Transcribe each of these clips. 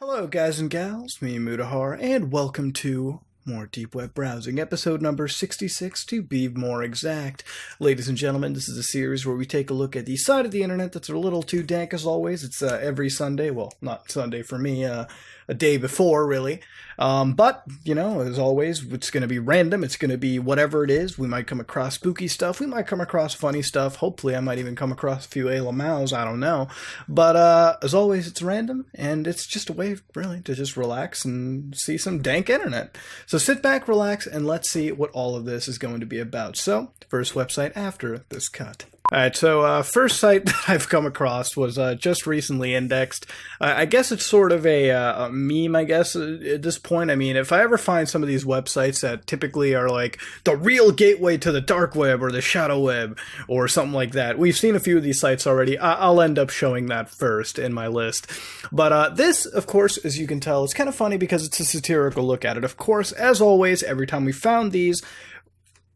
Hello guys and gals, me Mutahar, and welcome to more Deep Web Browsing, episode number 66 to be more exact. Ladies and gentlemen, this is a series where we take a look at the side of the internet that's a little too dank as always. It's every Sunday, well, not Sunday for me, a day before, really. But, you know, as always, it's going to be random. It's going to be whatever it is. We might come across spooky stuff. We might come across funny stuff. Hopefully, I might even come across a few AYYLMAOs. I don't know. But, as always, it's random, and it's just a way, really, to just relax and see some dank internet. So sit back, relax, and let's see what all of this is going to be about. So, first website after this cut. Alright, so first site that I've come across was just recently indexed. I guess it's sort of a meme, I guess, at this point. I mean, if I ever find some of these websites that typically are like the real gateway to the dark web or the shadow web or something like that, we've seen a few of these sites already. I'll end up showing that first in my list. But this, of course, as you can tell, is kind of funny because it's a satirical look at it. Of course, as always, every time we found these,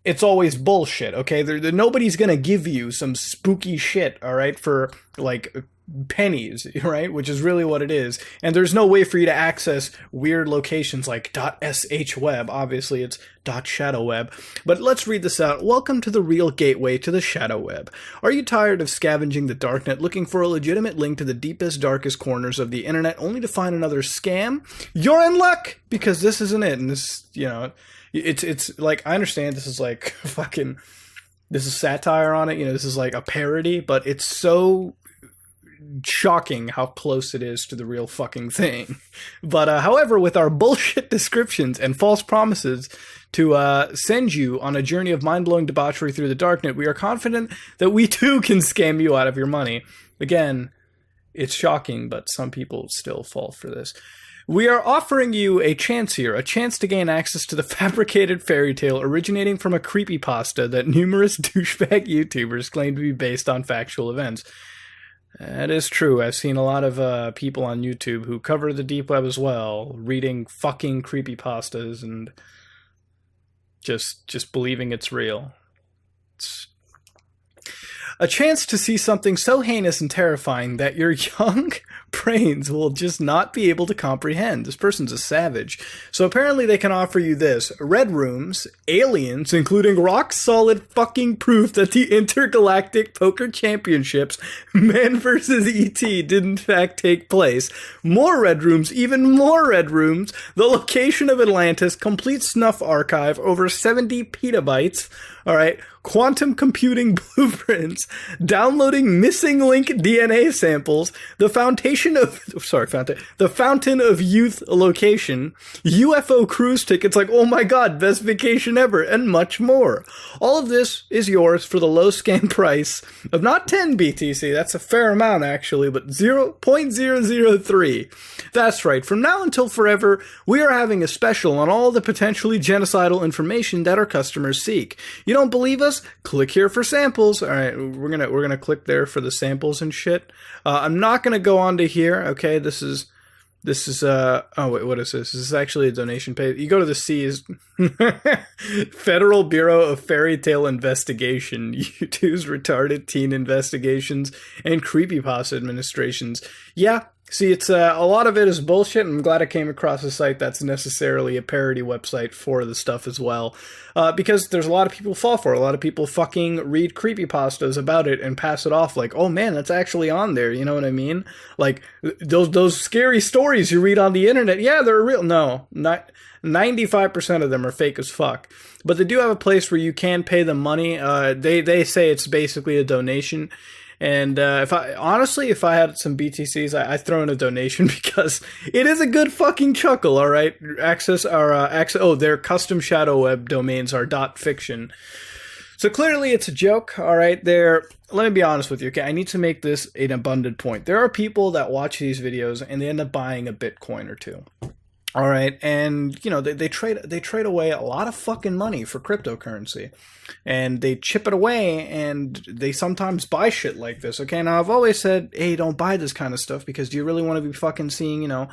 it's always bullshit, okay? Nobody's gonna give you some spooky shit, alright, for, like, pennies, right? Which is really what it is. And there's no way for you to access weird locations like .shweb. Obviously, it's .shadowweb. But let's read this out. Welcome to the real gateway to the shadow web. Are you tired of scavenging the darknet, looking for a legitimate link to the deepest, darkest corners of the internet, only to find another scam? You're in luck! Because this isn't it. And this, you know... It's like, I understand this is like fucking, this is satire on it, you know, this is like a parody, but it's so shocking how close it is to the real fucking thing. But however, with our bullshit descriptions and false promises to send you on a journey of mind-blowing debauchery through the darknet, we are confident that we too can scam you out of your money. Again, it's shocking, but some people still fall for this. We are offering you a chance here, a chance to gain access to the fabricated fairy tale originating from a creepypasta that numerous douchebag YouTubers claim to be based on factual events. That is true. I've seen a lot of people on YouTube who cover the deep web as well, reading fucking creepypastas and just believing it's real. It's a chance to see something so heinous and terrifying that your young brains will just not be able to comprehend. This person's a savage. So apparently they can offer you this. Red rooms, aliens, including rock-solid fucking proof that the Intergalactic Poker Championships, Man vs. E.T. did in fact take place. More red rooms, even more red rooms, the location of Atlantis, complete snuff archive, over 70 petabytes, alright, quantum computing blueprints, downloading missing link DNA samples, the fountain of youth location, UFO cruise tickets like, oh my god, best vacation ever, and much more. All of this is yours for the low scam price of not 10 BTC, that's a fair amount actually, but 0.003. That's right, from now until forever, we are having a special on all the potentially genocidal information that our customers seek. You don't believe us? Click here for samples. All right, we're gonna click there for the samples and shit. I'm not gonna go on to here. Okay, this is oh wait, what is this? This is actually a donation page. You go to the C's Federal Bureau of Fairy Tale Investigation, YouTube's retarded teen investigations and creepypasta administrations. Yeah. See, it's a lot of it is bullshit, and I'm glad I came across a site that's necessarily a parody website for the stuff as well, because there's a lot of people who fall for it. A lot of people fucking read creepypastas about it and pass it off like, oh man, that's actually on there, you know what I mean? Like, those scary stories you read on the internet, yeah, they're real. No, 95% of them are fake as fuck. But they do have a place where you can pay them money. They say it's basically a donation. And if I had some BTCs, I'd throw in a donation because it is a good fucking chuckle, alright? Their custom shadow web domains are .fiction. So clearly it's a joke, alright? Let me be honest with you, okay? I need to make this an abundant point. There are people that watch these videos and they end up buying a Bitcoin or two. All right, and you know they trade away a lot of fucking money for cryptocurrency, and they chip it away, and they sometimes buy shit like this. Okay, now I've always said, hey, don't buy this kind of stuff because do you really want to be fucking seeing, you know,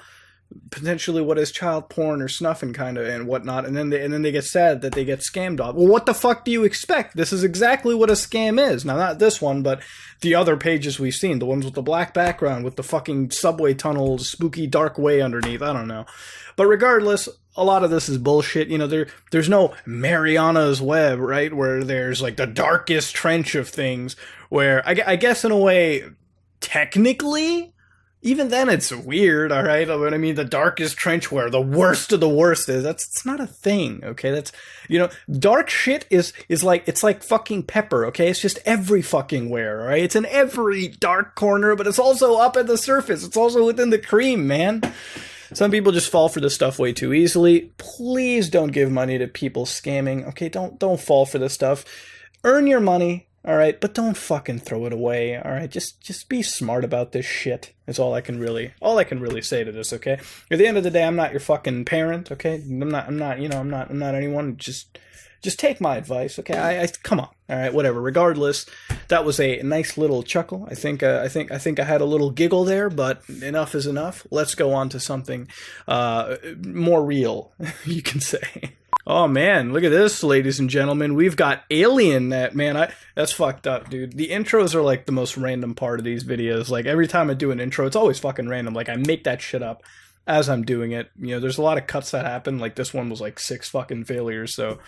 potentially what is child porn or snuffing kind of and whatnot, and then they get sad that they get scammed off. Well, what the fuck do you expect? This is exactly what a scam is. Now, not this one, but the other pages we've seen, the ones with the black background with the fucking subway tunnel, spooky dark way underneath. I don't know. But regardless, a lot of this is bullshit. You know, there's no Mariana's Web, right, where there's like the darkest trench of things, where I guess in a way, technically, even then it's weird, all right? But I mean, the darkest trench where the worst of the worst is, it's not a thing, okay? That's, you know, dark shit is like, it's like fucking pepper, okay? It's just every fucking where, all right? It's in every dark corner, but it's also up at the surface. It's also within the cream, man. Some people just fall for this stuff way too easily. Please don't give money to people scamming, okay? Don't fall for this stuff. Earn your money. All right, but don't fucking throw it away. All right, just be smart about this shit. Is all I can really say to this. Okay. At the end of the day, I'm not your fucking parent. Okay, I'm not anyone. Just take my advice. Okay, I come on. All right, whatever. Regardless, that was a nice little chuckle. I think I had a little giggle there, but enough is enough. Let's go on to something more real, you can say. Oh man, look at this, ladies and gentlemen. We've got Alienet, man. That's fucked up, dude. The intros are like the most random part of these videos. Like every time I do an intro, it's always fucking random. Like I make that shit up as I'm doing it. You know, there's a lot of cuts that happen. Like this one was like 6 fucking failures. So,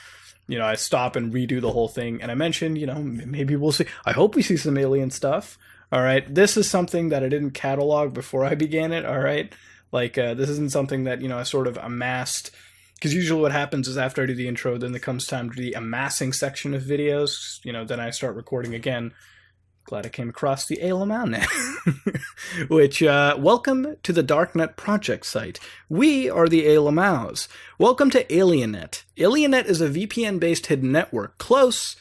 you know, I stop and redo the whole thing. And I mentioned, you know, maybe we'll see. I hope we see some alien stuff. All right. This is something that I didn't catalog before I began it. All right. Like this isn't something that, you know, I sort of amassed. Because usually what happens is after I do the intro, then there comes time to the amassing section of videos. You know, then I start recording again. Glad I came across the AYYLMAO net. Which, welcome to the Darknet project site. We are the AYYLMAOs. Welcome to Alienet. Alienet is a VPN-based hidden network. Close.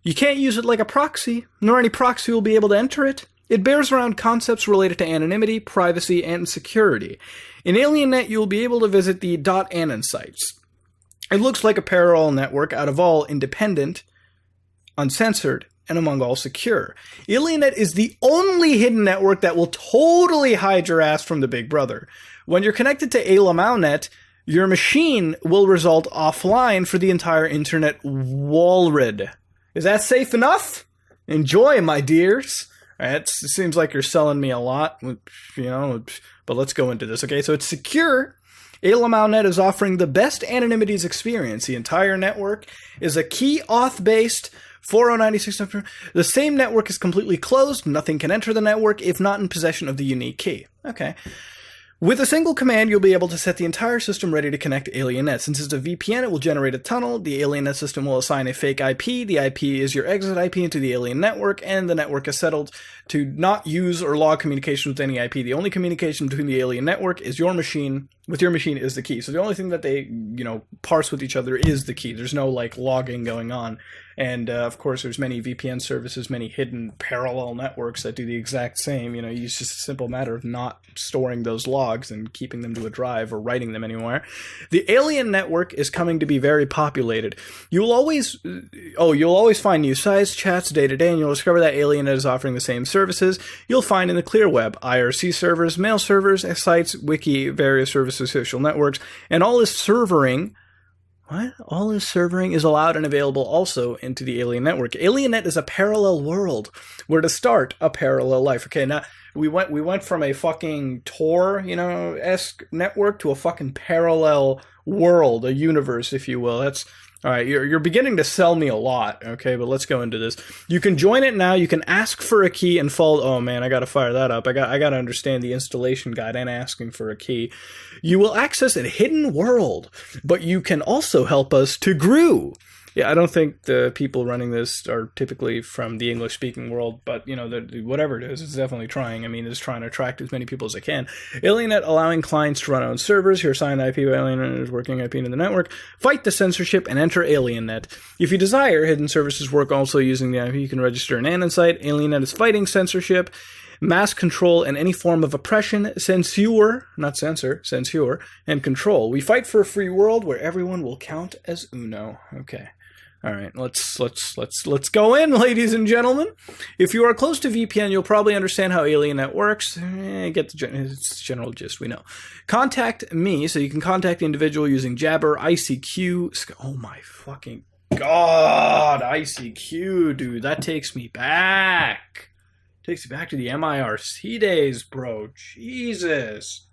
You can't use it like a proxy, nor any proxy will be able to enter it. It bears around concepts related to anonymity, privacy, and security. In Alienet, you'll be able to visit the .anon sites. It looks like a parallel network out of all independent, uncensored, and among all secure. Alienet is the only hidden network that will totally hide your ass from the big brother. When you're connected to AYYLMAO net, your machine will result offline for the entire internet wallrid. Is that safe enough? Enjoy, my dears. It seems like you're selling me a lot, you know, but let's go into this, okay? So it's secure. AYYLMAO net is offering the best anonymities experience. The entire network is a key auth-based 4096. The same network is completely closed. Nothing can enter the network if not in possession of the unique key. Okay. With a single command, you'll be able to set the entire system ready to connect to Alienet. Since it's a VPN, it will generate a tunnel. The Alienet system will assign a fake IP. The IP is your exit IP into the alien network, and the network is settled to not use or log communication with any IP. The only communication between the alien network is your machine. With your machine is the key. So the only thing that they, you know, parse with each other is the key. There's no, like, logging going on. And, of course, there's many VPN services, many hidden parallel networks that do the exact same. You know, it's just a simple matter of not storing those logs and keeping them to a drive or writing them anywhere. The alien network is coming to be very populated. You'll always find new sites, chats day to day, and you'll discover that Alienet is offering the same services you'll find in the clear web: IRC servers, mail servers, sites, wiki, various services, social networks, and all this servering. What? All this servering is allowed and available also into the alien network. Alienet is a parallel world where to start a parallel life. Okay, now we went from a fucking Tor, you know, esque network to a fucking parallel world, a universe, if you will. That's all right. You're beginning to sell me a lot. Okay, but let's go into this. You can join it now. You can ask for a key and follow. Oh man, I gotta fire that up. I gotta understand the installation guide and asking for a key. You will access a hidden world, but you can also help us to grow. Yeah, I don't think the people running this are typically from the English-speaking world, but, you know, whatever it is, it's definitely trying. I mean, it's trying to attract as many people as it can. Alienet allowing clients to run on servers. Your assigned IP by Alienet is working IP into the network. Fight the censorship and enter Alienet. If you desire, hidden services work also using the IP. You can register an anon site. Alienet is fighting censorship, mass control, and any form of oppression, censure, not censor, censure, and control. We fight for a free world where everyone will count as uno. Okay. All right, let's go in, ladies and gentlemen. If you are close to VPN, you'll probably understand how Alienet works. Get the general gist. We know. Contact me, so you can contact the individual using Jabber, ICQ. Oh my fucking god, ICQ, dude, that takes me back. Takes me back to the MIRC days, bro. Jesus.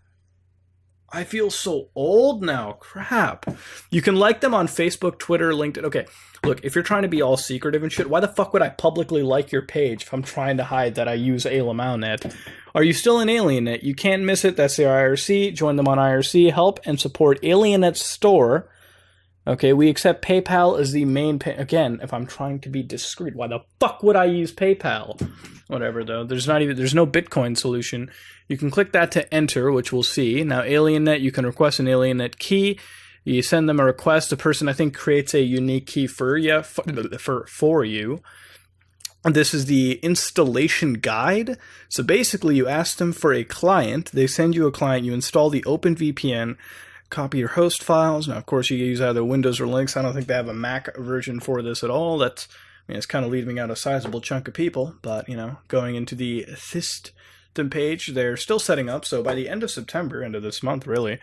I feel so old now. Crap. You can like them on Facebook, Twitter, LinkedIn. Okay, look, if you're trying to be all secretive and shit, why the fuck would I publicly like your page if I'm trying to hide that I use AYYLMAO? Are you still in Alienet? You can't miss it. That's their IRC. Join them on IRC. Help and support Alienet's store. Okay, we accept PayPal as the main again, if I'm trying to be discreet, why the fuck would I use PayPal? Whatever, though. There's no Bitcoin solution. You can click that to enter, which we'll see. Now, Alienet, you can request an Alienet key. You send them a request. The person, I think, creates a unique key for you. And this is the installation guide. So basically, you ask them for a client. They send you a client. You install the OpenVPN. Copy your host files. Now, of course, you can use either Windows or Linux. I don't think they have a Mac version for this at all. It's kind of leaving out a sizable chunk of people. But, going into the system page, they're still setting up. So by the end of September, end of this month, really.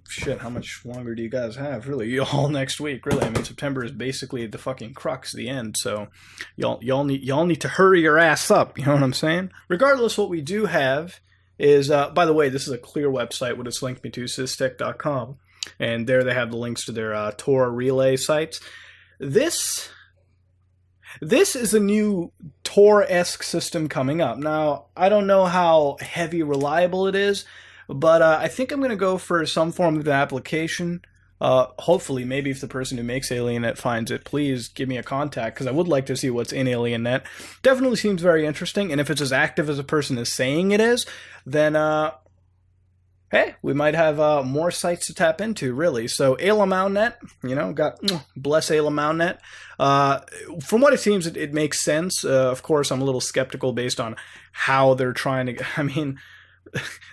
Shit, how much longer do you guys have? Really, all next week, really. September is basically the fucking crux, the end. So y'all need to hurry your ass up. You know what I'm saying? Regardless, what we do have is, by the way, this is a clear website. What it's linked me to, systech.com. And there they have the links to their Tor relay sites. This is a new Tor-esque system coming up. Now, I don't know how heavy reliable it is, but I think I'm going to go for some form of application. Hopefully, maybe if the person who makes Alienet finds it, please give me a contact, because I would like to see what's in Alienet. Definitely seems very interesting, and if it's as active as a person is saying it is, then, hey, we might have more sites to tap into, really. So, AYYLMAO.net, bless AYYLMAO.net. From what it seems, it makes sense. Of course, I'm a little skeptical based on how they're trying to,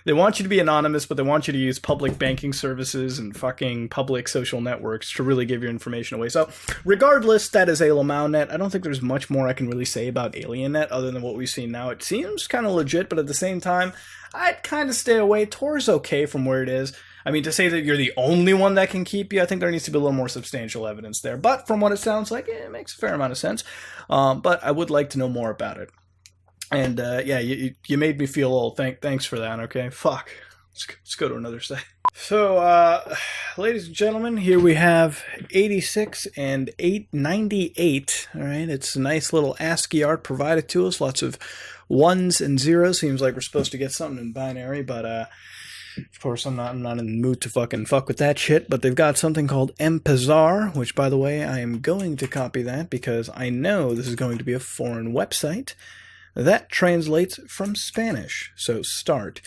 they want you to be anonymous, but they want you to use public banking services and fucking public social networks to really give your information away. So, regardless, that is AYYLMAO.net. I don't think there's much more I can really say about Alienet other than what we've seen now. It seems kind of legit, but at the same time, I'd kind of stay away. Tor's okay from where it is. To say that you're the only one that can keep you, I think there needs to be a little more substantial evidence there. But from what it sounds like, it makes a fair amount of sense. But I would like to know more about it. And, yeah, you made me feel old. Thanks for that, okay? Fuck. Let's go to another site. So, ladies and gentlemen, here we have 86 and 898, all right? It's a nice little ASCII art provided to us. Lots of ones and zeros. Seems like we're supposed to get something in binary, but, of course, I'm not in the mood to fuck with that shit, but they've got something called M-Pazar, which, by the way, I am going to copy that because I know this is going to be a foreign website. That translates from Spanish, so start.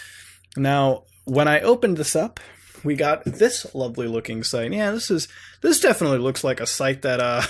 Now, when I opened this up, we got this lovely looking site. Yeah, this definitely looks like a site that,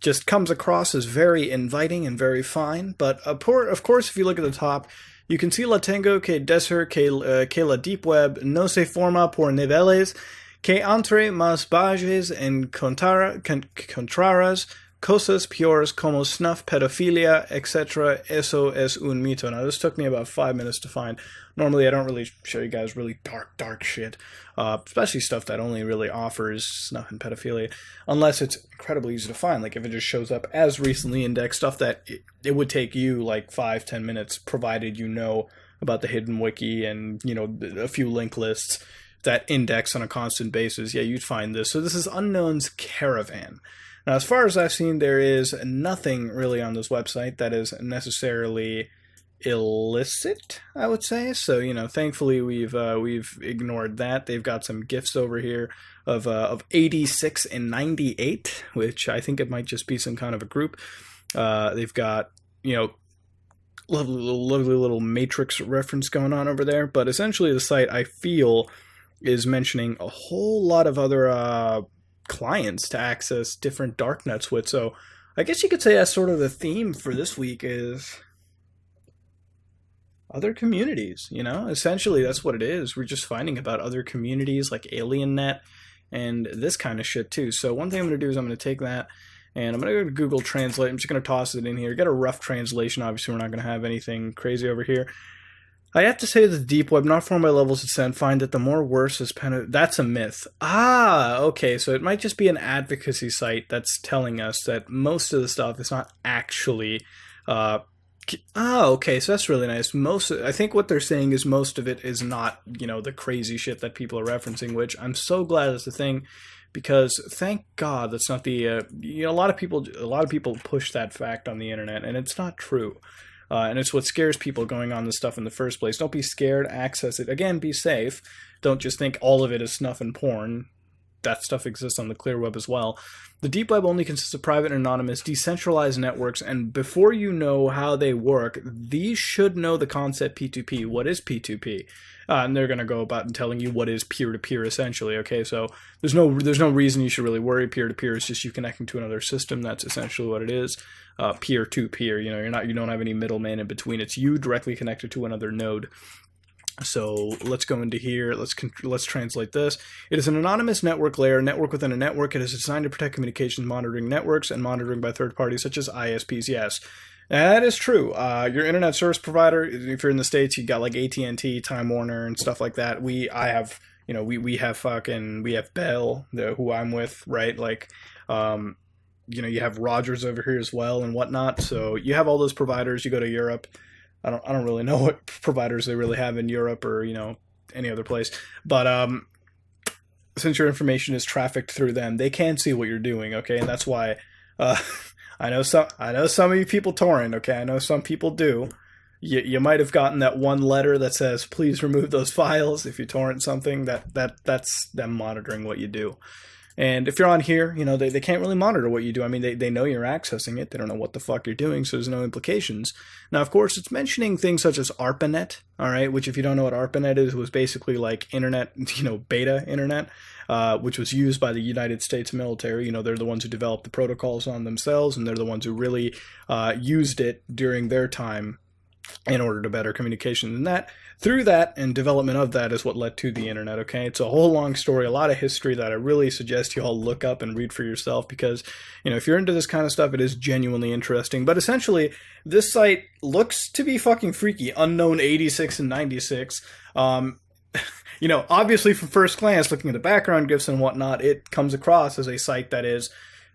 just comes across as very inviting and very fine. But, of course, if you look at the top, you can see la tengo que decir que la deep web no se forma por niveles, que entre más bajes encontrarás cosas peores como snuff, pedofilia, etc. Eso es un mito. Now, this took me about 5 minutes to find. Normally, I don't really show you guys really dark shit, especially stuff that only really offers snuff and pedophilia, unless it's incredibly easy to find. Like, if it just shows up as recently indexed, stuff that it would take you, like, 5-10 minutes, provided you know about the hidden wiki and, a few link lists that index on a constant basis. Yeah, you'd find this. So this is Unknown's Caravan. Now, as far as I've seen, there is nothing really on this website that is necessarily illicit, I would say. So, thankfully we've ignored that. They've got some gifts over here of 86 and 98, which I think it might just be some kind of a group. They've got, lovely little Matrix reference going on over there. But essentially the site, I feel, is mentioning a whole lot of other clients to access different darknets with. So I guess you could say that's sort of the theme for this week is other communities, Essentially, that's what it is. We're just finding about other communities like Alienet and this kind of shit too. So one thing I'm going to do is I'm going to take that and I'm going to go to Google Translate. I'm just going to toss it in here. Get a rough translation. Obviously, we're not going to have anything crazy over here. I have to say the deep web, not formed by levels of descent, find that the more worse is that's a myth. Ah, okay, so it might just be an advocacy site that's telling us that most of the stuff is not actually okay, so that's really nice. I think what they're saying is most of it is not, the crazy shit that people are referencing, which I'm so glad is the thing, because thank God that's not the, a lot of people push that fact on the internet, and it's not true. And it's what scares people going on this stuff in the first place. Don't be scared, access it. Again, be safe. Don't just think all of it is snuff and porn. That stuff exists on the clear web as well. The deep web only consists of private and anonymous, decentralized networks, and before you know how they work, these should know the concept P2P. What is P2P? And they're going to go about and telling you what is peer-to-peer, essentially. Okay, so there's no reason you should really worry. Peer-to-peer is just you connecting to another system. That's essentially what it is. Peer-to-peer. You don't have any middleman in between. It's you directly connected to another node. So let's go into here. Let's translate this. It is an anonymous network layer, network within a network. It is designed to protect communications monitoring networks and monitoring by third parties such as ISPs. Yes, that is true. Your internet service provider, if you're in the States, you got like AT&T, Time Warner, and stuff like that. We have Bell, who I'm with, right? Like, you have Rogers over here as well and whatnot. So you have all those providers. You go to Europe. I don't really know what providers they really have in Europe or, any other place. But since your information is trafficked through them, they can see what you're doing, okay? And that's why I know some of you people torrent, okay? I know some people do. You might have gotten that one letter that says, please remove those files if you torrent something. That's them monitoring what you do. And if you're on here, they can't really monitor what you do. I mean, they know you're accessing it. They don't know what the fuck you're doing, so there's no implications. Now, of course, it's mentioning things such as ARPANET, all right, which if you don't know what ARPANET is, was basically like internet, beta internet, which was used by the United States military. They're the ones who developed the protocols on themselves, and they're the ones who really used it during their time in order to better communication. And through that and development of that is what led to the internet, okay? It's a whole long story, a lot of history that I really suggest you all look up and read for yourself because, if you're into this kind of stuff, it is genuinely interesting. But essentially, this site looks to be fucking freaky. Unknown 86 and 96. Obviously from first glance, looking at the background gifs and whatnot, it comes across as a site that is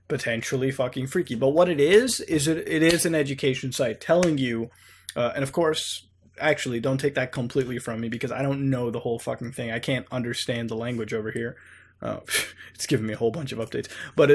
potentially fucking freaky. But what it is it is an education site telling you, and of course, actually, don't take that completely from me because I don't know the whole fucking thing. I can't understand the language over here. It's giving me a whole bunch of updates. But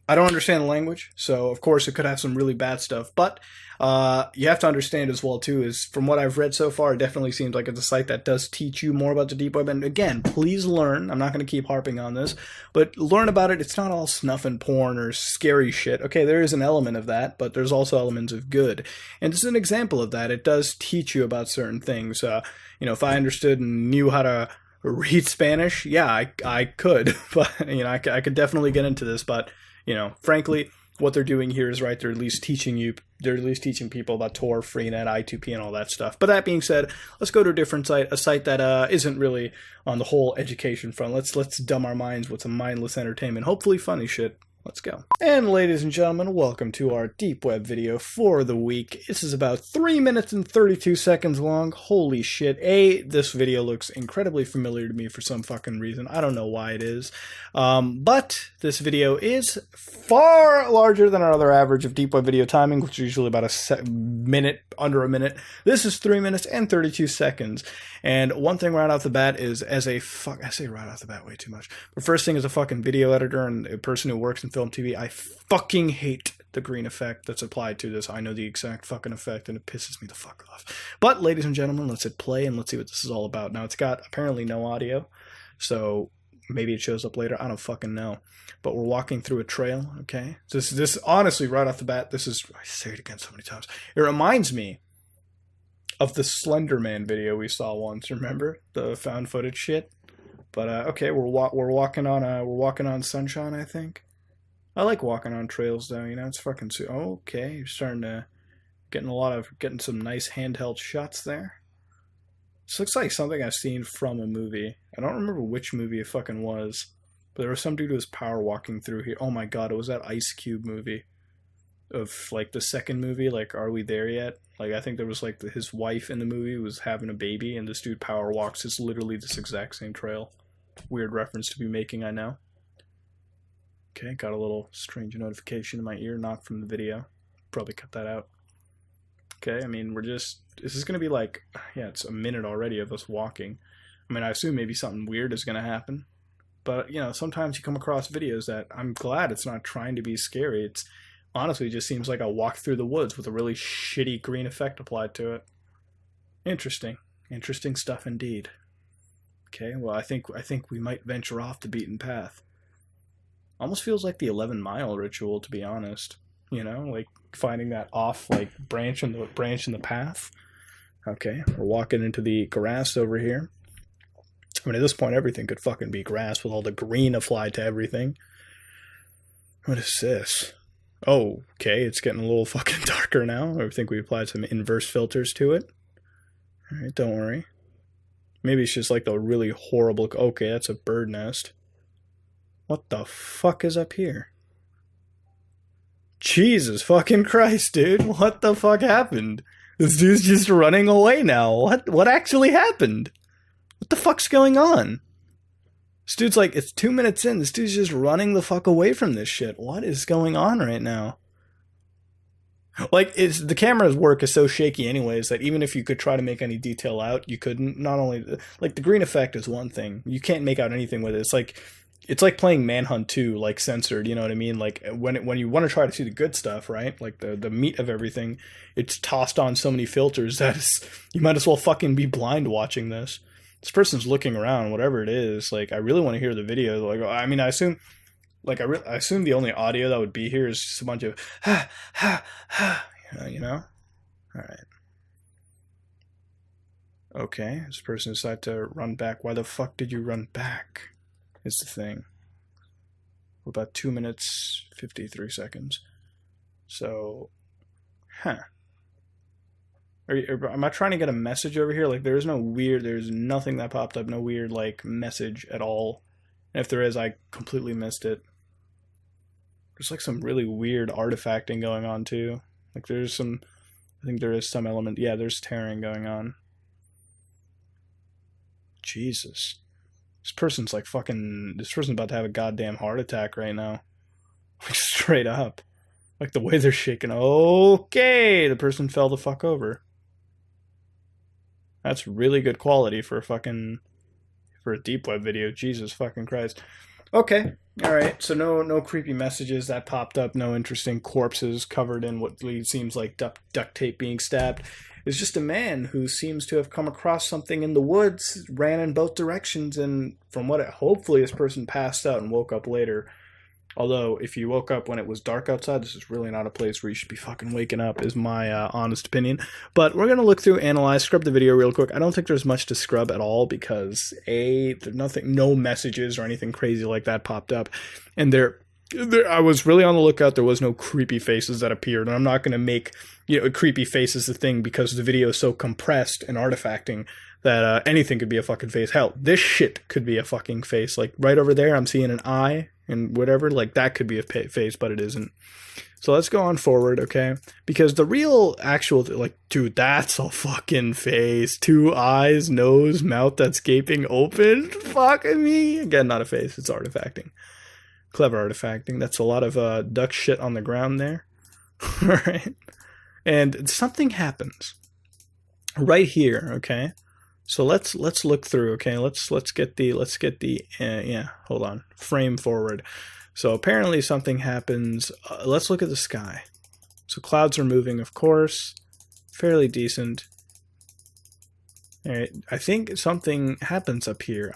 I don't understand the language, so of course it could have some really bad stuff. But you have to understand as well, too, is from what I've read so far, it definitely seems like it's a site that does teach you more about the deep web. And again, please learn. I'm not going to keep harping on this, but learn about it. It's not all snuff and porn or scary shit. Okay, there is an element of that, but there's also elements of good. And this is an example of that. It does teach you about certain things. If I understood and knew how to read Spanish, yeah, I could. But, I could definitely get into this, but frankly, what they're doing here is right. They're at least teaching people about Tor, Freenet, I2P, and all that stuff. But that being said, let's go to a different site, a site that isn't really on the whole education front. Let's dumb our minds with some mindless entertainment, hopefully funny shit. Let's go. And ladies and gentlemen, welcome to our deep web video for the week. This is about 3 minutes and 32 seconds long. Holy shit. This video looks incredibly familiar to me for some fucking reason. I don't know why it is. But this video is far larger than our other average of deep web video timing, which is usually about under a minute. This is 3 minutes and 32 seconds. And one thing right off the bat is, I say right off the bat way too much. But first thing, as a fucking video editor and a person who works in film TV, I fucking hate the green effect that's applied to this. I know the exact fucking effect and it pisses me the fuck off. But ladies and gentlemen, let's hit play and let's see what this is all about. Now it's got apparently no audio, so maybe it shows up later. I don't fucking know. But we're walking through a trail, okay? This honestly, right off the bat, I say it again so many times. It reminds me of the Slender Man video we saw once, remember? The found footage shit. But okay, we're walking on sunshine, I think. I like walking on trails though, it's fucking okay, you're starting to getting some nice handheld shots there. This looks like something I've seen from a movie. I don't remember which movie it fucking was, but there was some dude who was power walking through here. Oh my god, it was that Ice Cube movie. Of like the second movie, like Are We There Yet? Like I think there was like his wife in the movie was having a baby, and this dude power walks. It's literally this exact same trail. Weird reference to be making, I know. Okay, got a little strange notification in my ear, not from the video. Probably cut that out. Okay, I mean, this is going to be like, yeah, it's a minute already of us walking. I mean, I assume maybe something weird is going to happen. But, you know, sometimes you come across videos that I'm glad it's not trying to be scary. It's honestly just seems like a walk through the woods with a really shitty green effect applied to it. Interesting. Interesting stuff indeed. Okay, well, I think we might venture off the beaten path. Almost feels like the 11-mile ritual, to be honest. You know, like finding that off, like branch in the path. Okay, we're walking into the grass over here. I mean, at this point, everything could fucking be grass with all the green applied to everything. What is this? Oh, okay, it's getting a little fucking darker now. I think we applied some inverse filters to it. Alright, don't worry. Maybe it's just like the really horrible... Okay, that's a bird nest. What the fuck is up here? Jesus fucking Christ, dude. What the fuck happened? This dude's just running away now. What actually happened? What the fuck's going on? This dude's like, it's 2 minutes in. This dude's just running the fuck away from this shit. What is going on right now? Like, the camera's work is so shaky anyways that even if you could try to make any detail out, you couldn't. Not only... Like, the green effect is one thing. You can't make out anything with it. It's like playing Manhunt 2, like, censored, you know what I mean? Like, when you want to try to see the good stuff, right? Like, the meat of everything, it's tossed on so many filters that you might as well fucking be blind watching this. This person's looking around, whatever it is. Like, I really want to hear the video. Like, I mean, I assume the only audio that would be here is just a bunch of ha ha ha, you know? All right. Okay, this person decided to run back. Why the fuck did you run back? Is the thing. We're about 2 minutes 53 seconds. So, am I trying to get a message over here? Like, there's nothing that popped up, no weird, like, message at all. And if there is, I completely missed it. There's, like, some really weird artifacting going on, too. Like, I think there is some element, yeah, there's tearing going on. Jesus. This person's about to have a goddamn heart attack right now. Like, straight up. Like, the way they're shaking. Okay, the person fell the fuck over. That's really good quality for a deep web video. Jesus fucking Christ. Okay, alright, so no creepy messages that popped up, no interesting corpses covered in what seems like duct tape being stabbed. It's just a man who seems to have come across something in the woods, ran in both directions, and hopefully this person passed out and woke up later. Although, if you woke up when it was dark outside, this is really not a place where you should be fucking waking up, is my honest opinion. But we're going to look through, analyze, scrub the video real quick. I don't think there's much to scrub at all because, there's no messages or anything crazy like that popped up. And I was really on the lookout. There was no creepy faces that appeared. And I'm not going to make creepy faces the thing because the video is so compressed and artifacting that anything could be a fucking face. Hell, this shit could be a fucking face. Like, right over there, I'm seeing an eye. And whatever, like, that could be a face, but it isn't. So let's go on forward, okay? Because the real actual, like, dude, that's a fucking face. 2 eyes, nose, mouth that's gaping open. Fuck me. Again, not a face, it's artifacting. Clever artifacting. That's a lot of duck shit on the ground there. Alright? And something happens. Right here, okay? So let's look through, okay? Let's get the hold on, frame forward. So apparently something happens. Let's look at the sky. So clouds are moving, of course, fairly decent. All right, I think something happens up here.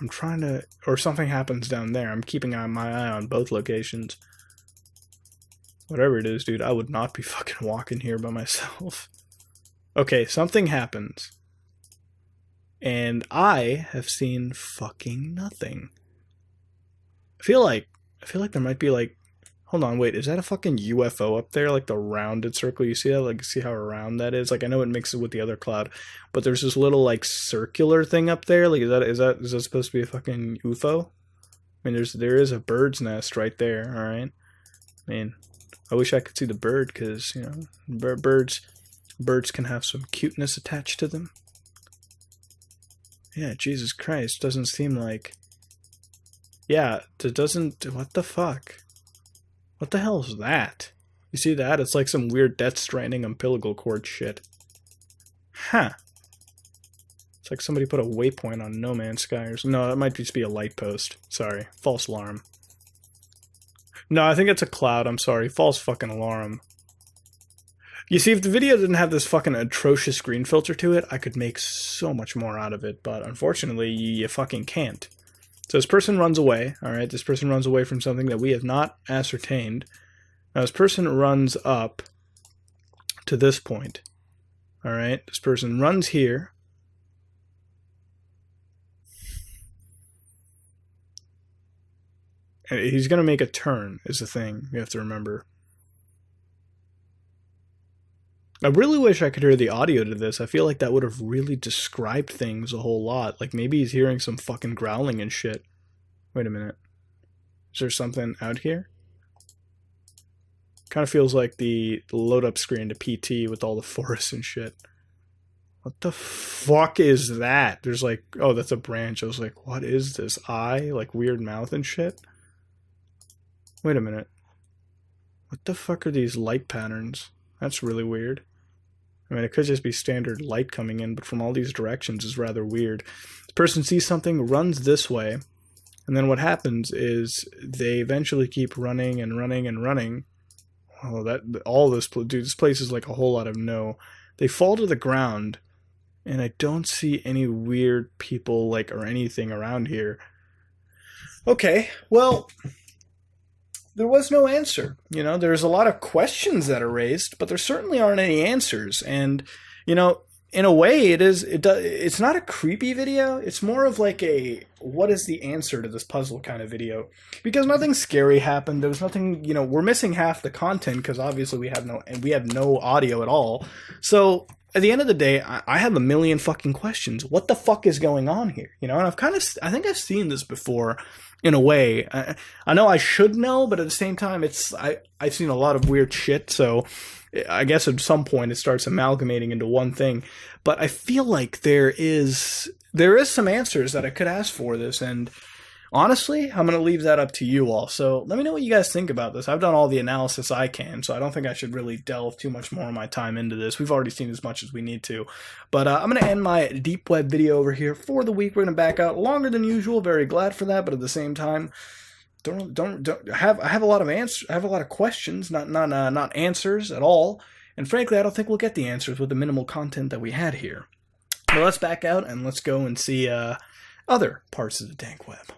Or something happens down there. I'm keeping my eye on both locations. Whatever it is, dude, I would not be fucking walking here by myself. Okay, something happens. And I have seen fucking nothing. I feel like there might be like... Hold on, wait, is that a fucking UFO up there? Like the rounded circle, you see that? Like, see how round that is? Like, I know it mixes with the other cloud, but there's this little, like, circular thing up there. Like, is that supposed to be a fucking UFO? I mean, there is a bird's nest right there, alright? I mean, I wish I could see the bird, because, you know, birds can have some cuteness attached to them. Yeah, Jesus Christ, doesn't seem like... Yeah, it doesn't... What the fuck? What the hell is that? You see that? It's like some weird Death Stranding umbilical cord shit. Huh. It's like somebody put a waypoint on No Man's Sky or something. No, that might just be a light post. Sorry. False alarm. No, I think it's a cloud. I'm sorry. False fucking alarm. You see, if the video didn't have this fucking atrocious screen filter to it, I could make so much more out of it, but unfortunately, you fucking can't. So this person runs away, alright? This person runs away from something that we have not ascertained. Now this person runs up to this point, alright? This person runs here. And he's going to make a turn, is the thing you have to remember. I really wish I could hear the audio to this. I feel like that would have really described things a whole lot. Like, maybe he's hearing some fucking growling and shit. Wait a minute. Is there something out here? Kind of feels like the load-up screen to PT with all the forests and shit. What the fuck is that? There's like... Oh, that's a branch. I was like, what is this? Eye? Like, weird mouth and shit? Wait a minute. What the fuck are these light patterns? That's really weird. I mean, it could just be standard light coming in, but from all these directions is rather weird. The person sees something, runs this way, and then what happens is they eventually keep running and running and running. Oh, dude, this place is like a whole lot of no. They fall to the ground, and I don't see any weird people, like, or anything around here. Okay, well... There was no answer. You know, there's a lot of questions that are raised, but there certainly aren't any answers. And, you know, in a way, it's not a creepy video. It's more of like a, what is the answer to this puzzle kind of video? Because nothing scary happened. There was nothing, you know, we're missing half the content because obviously we have no audio at all. So at the end of the day, I have a million fucking questions. What the fuck is going on here? You know, and I think I've seen this before. In a way, I know I should know, but at the same time, I've seen a lot of weird shit, so I guess at some point it starts amalgamating into one thing. But I feel like there is some answers that I could ask for this, and honestly, I'm going to leave that up to you all. So let me know what you guys think about this. I've done all the analysis I can, so I don't think I should really delve too much more of my time into this. We've already seen as much as we need to. But I'm going to end my deep web video over here for the week. We're going to back out longer than usual. Very glad for that, but at the same time, I have a lot of answers. I have a lot of questions, not answers at all. And frankly, I don't think we'll get the answers with the minimal content that we had here. But let's back out and let's go and see other parts of the dank web.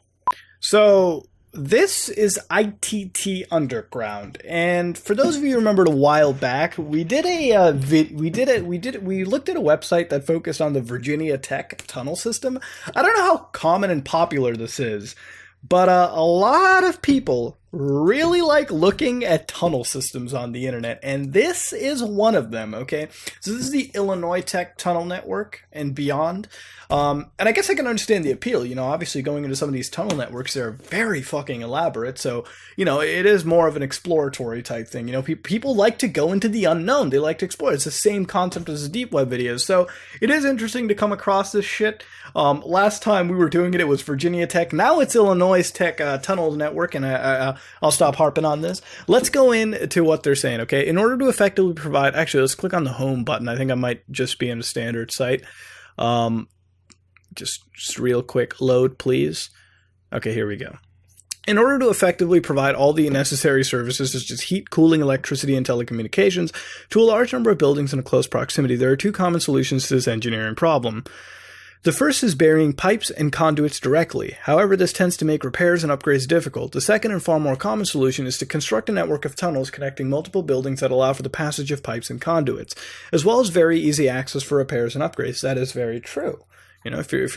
So this is ITT Underground, and for those of you who remembered a while back, we looked at a website that focused on the Virginia Tech tunnel system. I don't know how common and popular this is, but a lot of people really like looking at tunnel systems on the internet, and this is one of them, okay? So this is the Illinois Tech Tunnel Network and beyond. And I guess I can understand the appeal, you know, obviously going into some of these tunnel networks, they're very fucking elaborate, so, you know, it is more of an exploratory type thing, you know, people like to go into the unknown, they like to explore, it's the same concept as the deep web videos, so it is interesting to come across this shit. Last time we were doing it, it was Virginia Tech, now it's Illinois Tech Tunnel Network, and I'll stop harping on this. Let's go into what they're saying, okay? In order to effectively provide... Actually, let's click on the home button. I think I might just be in a standard site. Just real quick. Load, please. Okay, here we go. In order to effectively provide all the necessary services such as heat, cooling, electricity, and telecommunications to a large number of buildings in a close proximity, there are two common solutions to this engineering problem. The first is burying pipes and conduits directly. However, this tends to make repairs and upgrades difficult. The second and far more common solution is to construct a network of tunnels connecting multiple buildings that allow for the passage of pipes and conduits, as well as very easy access for repairs and upgrades. That is very true. You know, if you're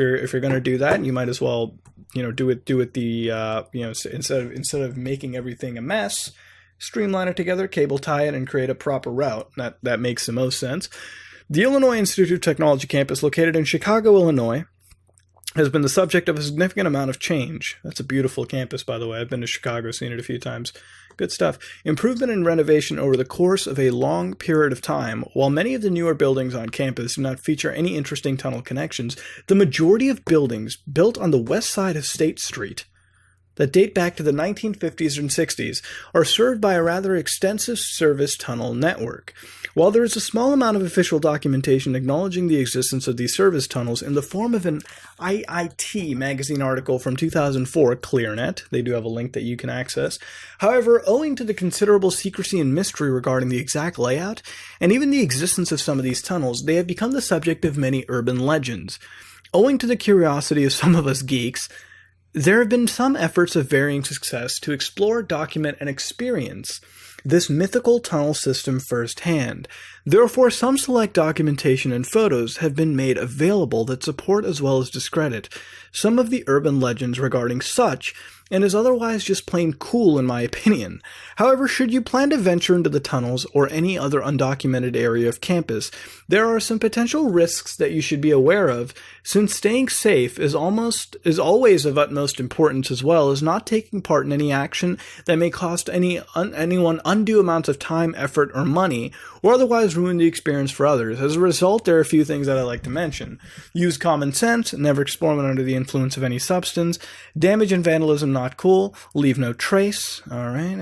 going to do that, you might as well, you know, do it the you know, instead of making everything a mess, streamline it together, cable tie it, and create a proper route. That makes the most sense. The Illinois Institute of Technology campus, located in Chicago, Illinois, has been the subject of a significant amount of change. That's a beautiful campus, by the way. I've been to Chicago, seen it a few times. Good stuff. Improvement and renovation over the course of a long period of time. While many of the newer buildings on campus do not feature any interesting tunnel connections, the majority of buildings built on the west side of State Street that date back to the 1950s and 60s are served by a rather extensive service tunnel network. While there is a small amount of official documentation acknowledging the existence of these service tunnels in the form of an IIT magazine article from 2004, ClearNet, they do have a link that you can access. However, owing to the considerable secrecy and mystery regarding the exact layout, and even the existence of some of these tunnels, they have become the subject of many urban legends. Owing to the curiosity of some of us geeks, there have been some efforts of varying success to explore, document, and experience this mythical tunnel system firsthand. Therefore, some select documentation and photos have been made available that support as well as discredit some of the urban legends regarding such, and is otherwise just plain cool in my opinion. However, should you plan to venture into the tunnels or any other undocumented area of campus, there are some potential risks that you should be aware of, since staying safe is always of utmost importance, as well as not taking part in any action that may cost anyone undue amounts of time, effort, or money, or otherwise ruin the experience for others. As a result, there are a few things that I like to mention. Use common sense, never explore when under the influence of any substance, damage and vandalism not cool, leave no trace, alright,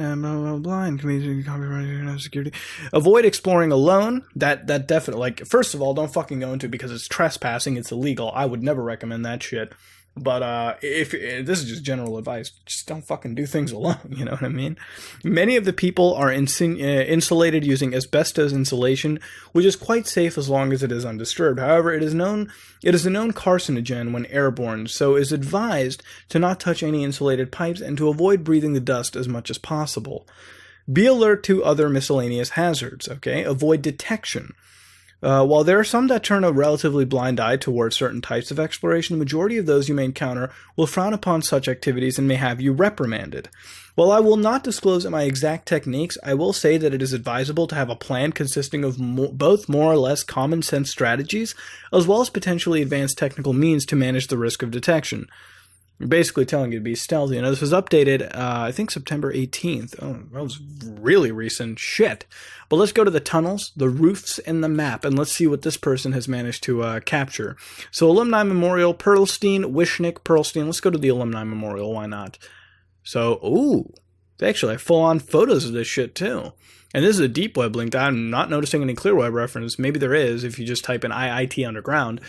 blind, community, copyright, security. Avoid exploring alone, that definitely, like, first of all, don't fucking go into it because it's trespassing, it's illegal, I would never recommend that shit. But if this is just general advice, just don't fucking do things alone, you know what I mean? Many of the people are insulated using asbestos insulation, which is quite safe as long as it is undisturbed. However, it is a known carcinogen when airborne, so it is advised to not touch any insulated pipes and to avoid breathing the dust as much as possible. Be alert to other miscellaneous hazards, okay? Avoid detection. While there are some that turn a relatively blind eye towards certain types of exploration, the majority of those you may encounter will frown upon such activities and may have you reprimanded. While I will not disclose my exact techniques, I will say that it is advisable to have a plan consisting of both more or less common sense strategies, as well as potentially advanced technical means to manage the risk of detection. You're basically telling you to be stealthy. This was updated, I think September 18th. Oh, that was really recent. Shit. But let's go to the tunnels, the roofs, and the map, and let's see what this person has managed to capture. So, Alumni Memorial, Pearlstein, Wishnick, Pearlstein. Let's go to the Alumni Memorial. Why not? So, ooh. They actually have full-on photos of this shit, too. And this is a deep web link. I'm not noticing any clear web reference. Maybe there is if you just type in IIT Underground.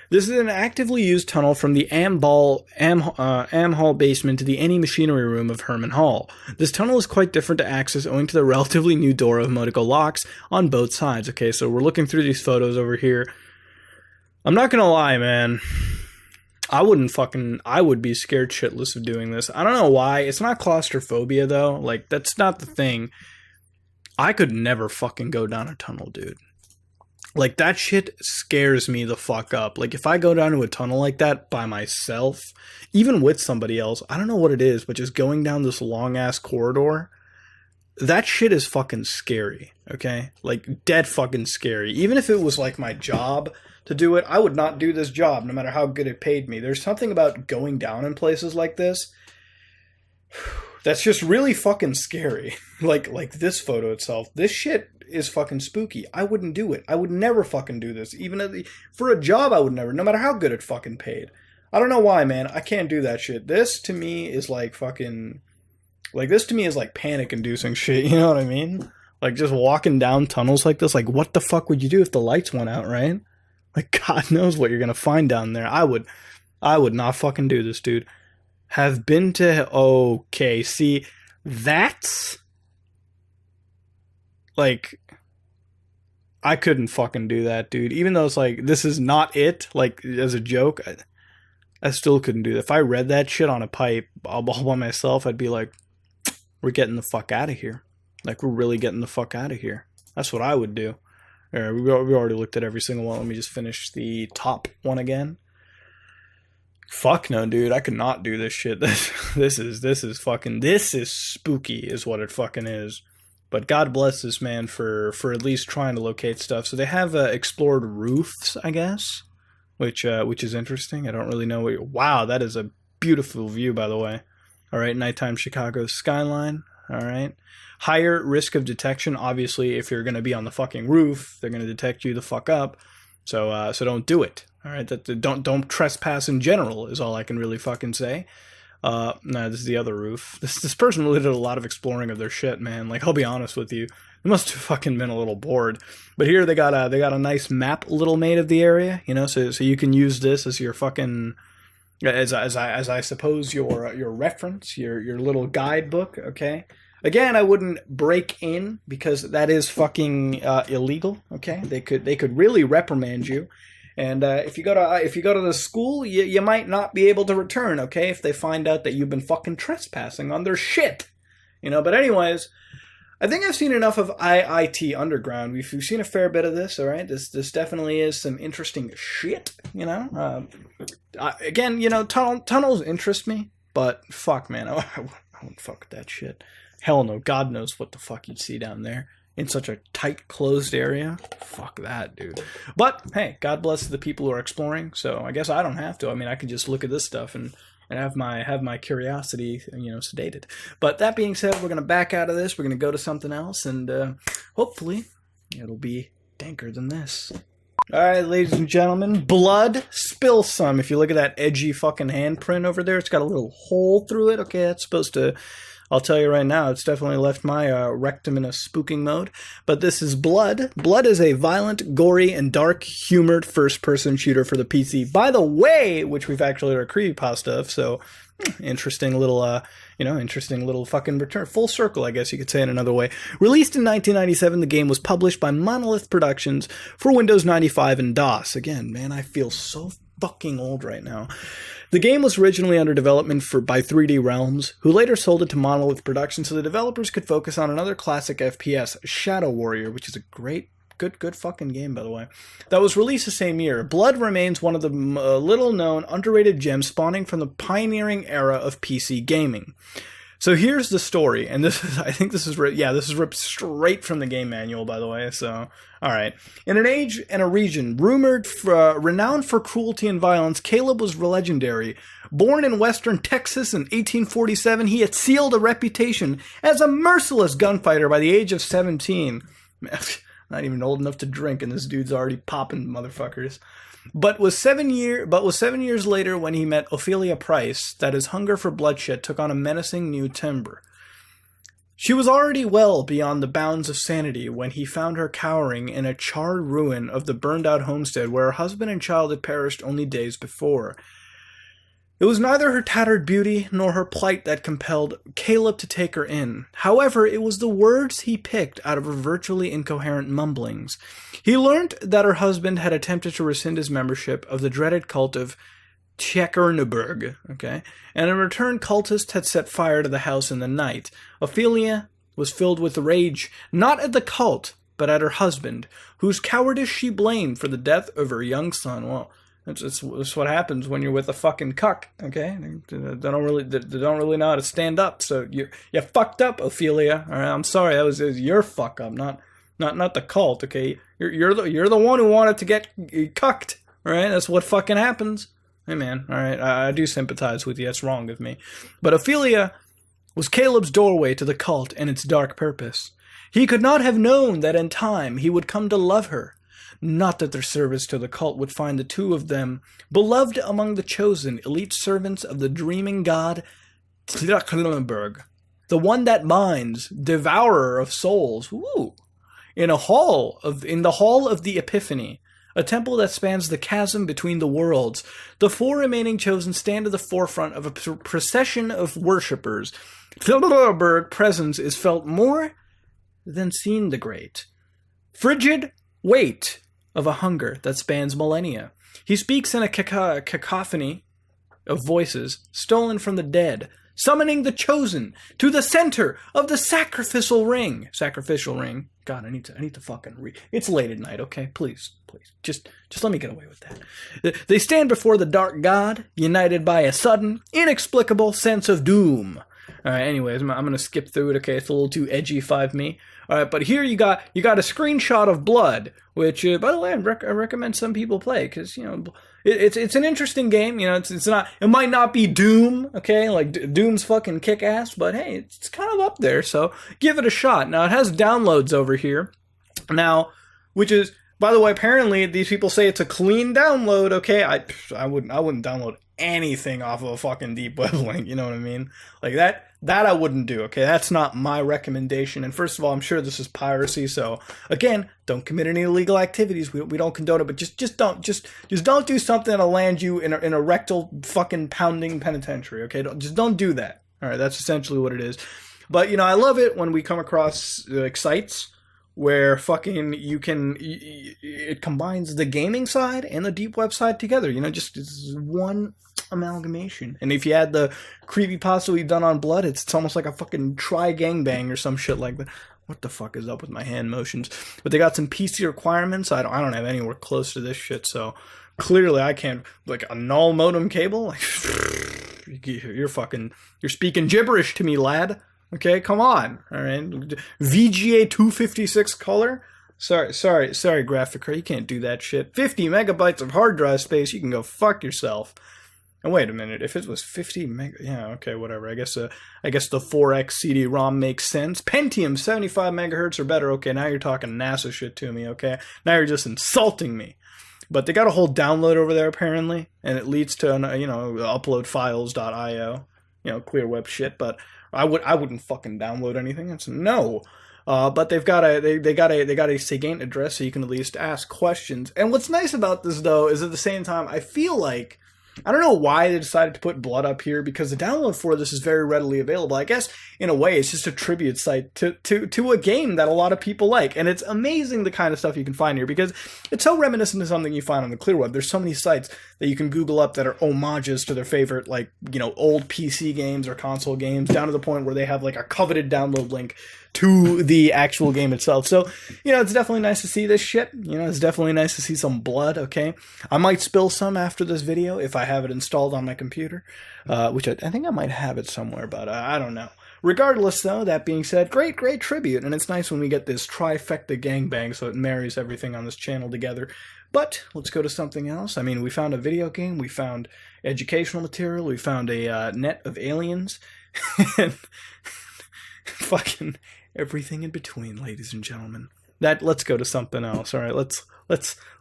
This is an actively used tunnel from the Am Hall basement to the Any Machinery Room of Herman Hall. This tunnel is quite different to access owing to the relatively new door of Motico locks on both sides. Okay, so we're looking through these photos over here. I'm not gonna lie, man. I would be scared shitless of doing this. I don't know why. It's not claustrophobia, though. Like, that's not the thing. I could never fucking go down a tunnel, dude. Like, that shit scares me the fuck up. Like, if I go down to a tunnel like that by myself, even with somebody else, I don't know what it is, but just going down this long-ass corridor, that shit is fucking scary, okay? Like, dead fucking scary. Even if it was, like, my job to do it, I would not do this job, no matter how good it paid me. There's something about going down in places like this that's just really fucking scary. Like this photo itself. This shit is fucking spooky. I wouldn't do it. I would never fucking do this. Even for a job, I would never, no matter how good it fucking paid. I don't know why, man. I can't do that shit. This, to me, is like fucking... Like, this to me is like panic-inducing shit, you know what I mean? Like, just walking down tunnels like this, like, what the fuck would you do if the lights went out, right? Like, God knows what you're gonna find down there. I would not fucking do this, dude. Have been to... Okay, see, that's... Like, I couldn't fucking do that, dude. Even though it's like, this is not it, like, as a joke, I still couldn't do that. If I read that shit on a pipe all by myself, I'd be like, we're getting the fuck out of here. Like, we're really getting the fuck out of here. That's what I would do. Alright, we already looked at every single one. Let me just finish the top one again. Fuck no, dude. I could not do this shit. This is spooky is what it fucking is. But God bless this man for at least trying to locate stuff. So they have explored roofs, I guess, which is interesting. I don't really know. Wow, that is a beautiful view, by the way. All right, nighttime Chicago skyline. All right. Higher risk of detection. Obviously, if you're going to be on the fucking roof, they're going to detect you the fuck up. So don't do it. All right. Don't trespass in general is all I can really fucking say. No, this is the other roof. This person really did a lot of exploring of their shit, man. Like, I'll be honest with you, they must have fucking been a little bored. But here they got a nice map little made of the area, you know, so you can use this as your fucking as I suppose your reference, your little guidebook. Okay. Again, I wouldn't break in because that is fucking illegal. Okay, they could really reprimand you, and if you go to the school, you might not be able to return. Okay, if they find out that you've been fucking trespassing on their shit, you know. But anyways, I think I've seen enough of IIT Underground. We've seen a fair bit of this. All right, this definitely is some interesting shit. You know, again, you know, tunnels interest me, but fuck, man, I won't fuck with that shit. Hell no, God knows what the fuck you'd see down there in such a tight, closed area. Fuck that, dude. But, hey, God bless the people who are exploring, so I guess I don't have to. I mean, I can just look at this stuff and have my curiosity, you know, sedated. But that being said, we're going to back out of this. We're going to go to something else, and hopefully it'll be danker than this. Alright, ladies and gentlemen, blood, spill some. If you look at that edgy fucking handprint over there, it's got a little hole through it. Okay, that's supposed to... I'll tell you right now, it's definitely left my rectum in a spooking mode. But this is Blood. Blood is a violent, gory, and dark-humored first-person shooter for the PC. By the way, which we've actually done a creepypasta of, so interesting little, interesting little fucking return. Full circle, I guess you could say in another way. Released in 1997, the game was published by Monolith Productions for Windows 95 and DOS. Again, man, I feel so fucking old right now. The game was originally under development by 3D Realms, who later sold it to Monolith Productions so the developers could focus on another classic FPS, Shadow Warrior, which is a great, good fucking game, by the way, that was released the same year. Blood remains one of the little-known, underrated gems spawning from the pioneering era of PC gaming. So here's the story, and I think this is ripped straight from the game manual, by the way, so, alright. In an age and a region renowned for cruelty and violence, Caleb was legendary. Born in western Texas in 1847, he had sealed a reputation as a merciless gunfighter by the age of 17. Not even old enough to drink, and this dude's already popping motherfuckers. But was 7 years later when he met Ophelia Price that his hunger for bloodshed took on a menacing new timbre. She was already well beyond the bounds of sanity when he found her cowering in a charred ruin of the burned-out homestead where her husband and child had perished only days before. It was neither her tattered beauty nor her plight that compelled Caleb to take her in. However, it was the words he picked out of her virtually incoherent mumblings. He learned that her husband had attempted to rescind his membership of the dreaded cult of Tjekerneburg, okay? And in return, cultists had set fire to the house in the night. Ophelia was filled with rage, not at the cult, but at her husband, whose cowardice she blamed for the death of her young son. Well, that's what happens when you're with a fucking cuck, okay? They don't really know how to stand up. So you fucked up, Ophelia. All right, I'm sorry, it was your fuck up, not the cult, okay? You're the one who wanted to get cucked, all right? That's what fucking happens. Hey man, all right, I do sympathize with you. That's wrong of me, but Ophelia was Caleb's doorway to the cult and its dark purpose. He could not have known that in time he would come to love her. Not that their service to the cult would find the two of them beloved among the chosen elite servants of the dreaming god Tjekerneburg, the one that minds, devourer of souls. Ooh, in the hall of the Epiphany, a temple that spans the chasm between the worlds. The four remaining chosen stand at the forefront of a procession of worshippers. Tjekerneburg's presence is felt more than seen the great. Frigid weight of a hunger that spans millennia. He speaks in a cacophony of voices stolen from the dead, summoning the chosen to the center of the sacrificial ring. Sacrificial ring. God, I need to fucking read. It's late at night, okay? Please. Just let me get away with that. They stand before the dark god, united by a sudden, inexplicable sense of doom. All right, anyways, I'm going to skip through it. Okay, it's a little too edgy 5me. All right, but here you got a screenshot of Blood, which, by the way, I recommend some people play because, you know, it's an interesting game. You know, it's not, it might not be Doom, okay, like Doom's fucking kick ass, but hey, it's kind of up there. So give it a shot. Now it has downloads over here, now, which is, by the way, apparently these people say it's a clean download. Okay, I wouldn't download anything off of a fucking deep web link. You know what I mean? Like that I wouldn't do. Okay, that's not my recommendation. And first of all, I'm sure this is piracy. So again, don't commit any illegal activities. We don't condone it. But just don't do something that'll land you in a rectal fucking pounding penitentiary. Okay, don't do that. All right, that's essentially what it is. But you know, I love it when we come across like sites where fucking it combines the gaming side and the deep web side together. You know, just one amalgamation. And if you add the creepypasta we've done on Blood, it's almost like a fucking gangbang or some shit like that. What the fuck is up with my hand motions? But they got some PC requirements. I don't have anywhere close to this shit, so clearly I can't, like a null modem cable. Like, you're speaking gibberish to me, lad. Okay, come on. All right. VGA 256 color? Sorry, graphic card. You can't do that shit. 50 megabytes of hard drive space. You can go fuck yourself. And wait a minute. If it was 50 meg, yeah, okay, whatever. I guess the 4X CD-ROM makes sense. Pentium 75 megahertz or better. Okay, now you're talking NASA shit to me. Okay, now you're just insulting me. But they got a whole download over there apparently, and it leads to uploadfiles.io, clear web shit. But I wouldn't fucking download anything. It's no. But they got a SIGINT address, so you can at least ask questions. And what's nice about this though is at the same time, I feel like, I don't know why they decided to put Blood up here, because the download for this is very readily available. I guess in a way it's just a tribute site to a game that a lot of people like, and it's amazing the kind of stuff you can find here because it's so reminiscent of something you find on the clear web. There's so many sites that you can Google up that are homages to their favorite, like, old PC games or console games, down to the point where they have like a coveted download link to the actual game itself. So, it's definitely nice to see this shit. It's definitely nice to see some Blood, okay? I might spill some after this video if I have it installed on my computer, which I think I might have it somewhere, but I don't know. Regardless, though, that being said, great tribute, and it's nice when we get this trifecta gangbang, so it marries everything on this channel together. But let's go to something else. I mean, we found a video game, we found educational material, we found a net of aliens, and fucking everything in between, ladies and gentlemen. Let's go to something else. All right, let's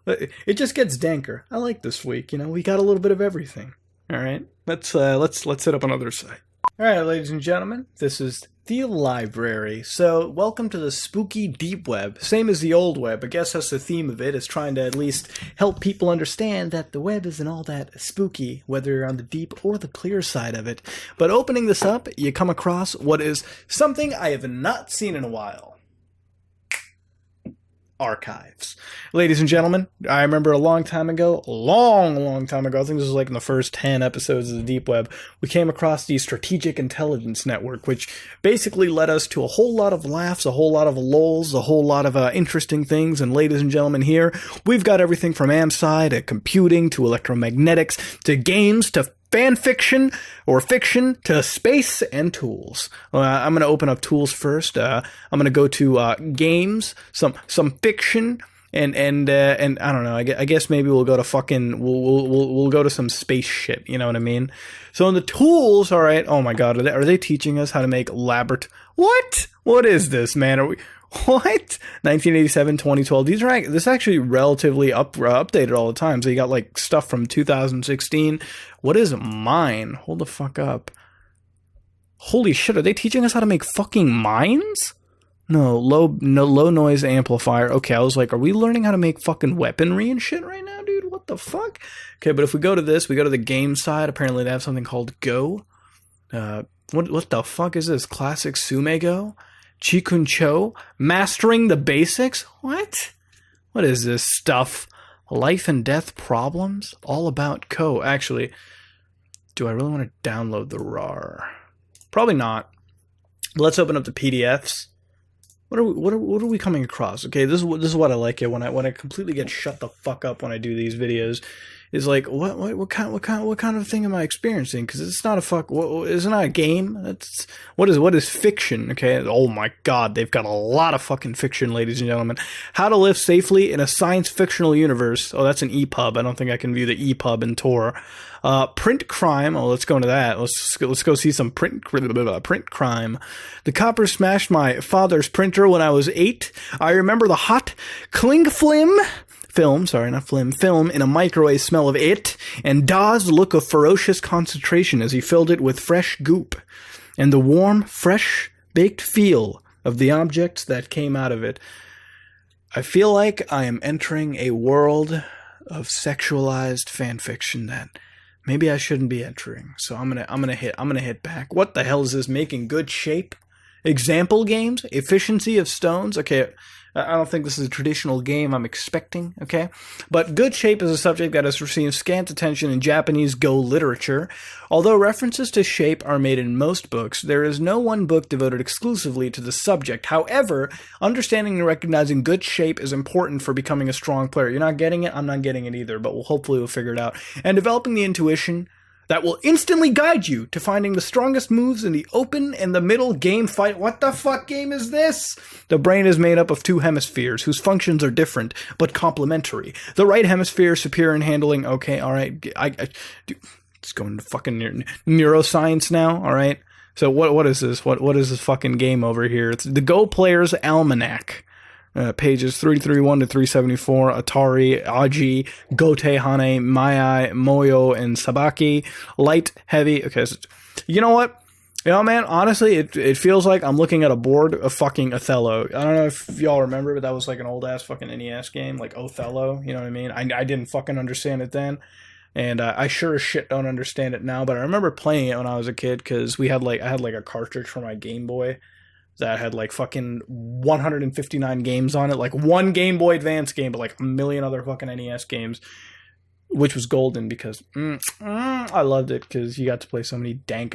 it just gets danker. I like this week. We got a little bit of everything. All right, let's hit up another site. All right, ladies and gentlemen, this is the library. So, welcome to the spooky deep web. Same as the old web. I guess that's the theme of it, is trying to at least help people understand that the web isn't all that spooky, whether you're on the deep or the clear side of it. But opening this up, you come across what is something I have not seen in a while. Archives. Ladies and gentlemen, I remember a long time ago, I think this was like in the first 10 episodes of the Deep Web, we came across the Strategic Intelligence Network, which basically led us to a whole lot of laughs, a whole lot of lulz, a whole lot of interesting things. And ladies and gentlemen, here, we've got everything from AmSci to computing to electromagnetics to games to fan fiction or fiction to space and tools. I'm going to open up tools first. I'm going to go to games, some fiction, and I don't know. I guess maybe we'll go to fucking we'll go to some space shit. You know what I mean? So in the tools, all right. Oh my God, are they teaching us how to make What is this, man? Are we? What? 1987, 2012. This is actually relatively updated all the time. So you got like stuff from 2016. What is mine? Hold the fuck up. Holy shit, are they teaching us how to make fucking mines? No, low noise amplifier. Okay, I was like, are we learning how to make fucking weaponry and shit right now, dude? What the fuck? Okay, but if we go to this, we go to the game side. Apparently they have something called Go. What the fuck is this? Classic Sumego? Chikuncho? Mastering the basics? What? What is this stuff? Life and death problems? All about Co. Actually, do I really want to download the RAR? Probably not. Let's open up the PDFs. What are we coming across? Okay, this is what I like it when I completely get shut the fuck up when I do these videos. is like, what kind of thing am I experiencing? Because it's not a it's not a game. That's what is fiction? Okay. Oh my God, they've got a lot of fucking fiction, ladies and gentlemen. How to live safely in a science fictional universe. Oh, that's an EPUB. I don't think I can view the EPUB in Tor. Print crime. Oh, let's go into that. Let's go see some print crime. The copper smashed my father's printer when I was 8. I remember the hot cling film in a microwave smell of it, and Da's look of ferocious concentration as he filled it with fresh goop, and the warm, fresh, baked feel of the objects that came out of it. I feel like I am entering a world of sexualized fanfiction that maybe I shouldn't be entering. So I'm gonna hit back. What the hell is this? Making good shape? Example games? Efficiency of stones? Okay, I don't think this is a traditional game I'm expecting, okay? But good shape is a subject that has received scant attention in Japanese Go literature. Although references to shape are made in most books, there is no one book devoted exclusively to the subject. However, understanding and recognizing good shape is important for becoming a strong player. You're not getting it? I'm not getting it either, but hopefully we'll figure it out. And developing the intuition that will instantly guide you to finding the strongest moves in the open and the middle game fight. What the fuck game is this? The brain is made up of 2 hemispheres whose functions are different but complementary. The right hemisphere is superior in handling. Okay, all right. Let's go into fucking neuroscience now. All right. So what is this? What is this fucking game over here? It's the Go Player's Almanac. Pages 331 to 374, Atari, Aji, Gote, Hane, Maiai, Moyo, and Sabaki. Light, heavy. Okay, so, you know what? You know, man, honestly, it feels like I'm looking at a board of fucking Othello. I don't know if y'all remember, but that was like an old-ass fucking NES game, like Othello, you know what I mean? I didn't fucking understand it then, and I sure as shit don't understand it now, but I remember playing it when I was a kid, because I had like a cartridge for my Game Boy that had like fucking 159 games on it, like one Game Boy Advance game, but like a million other fucking NES games, which was golden because I loved it because you got to play so many dank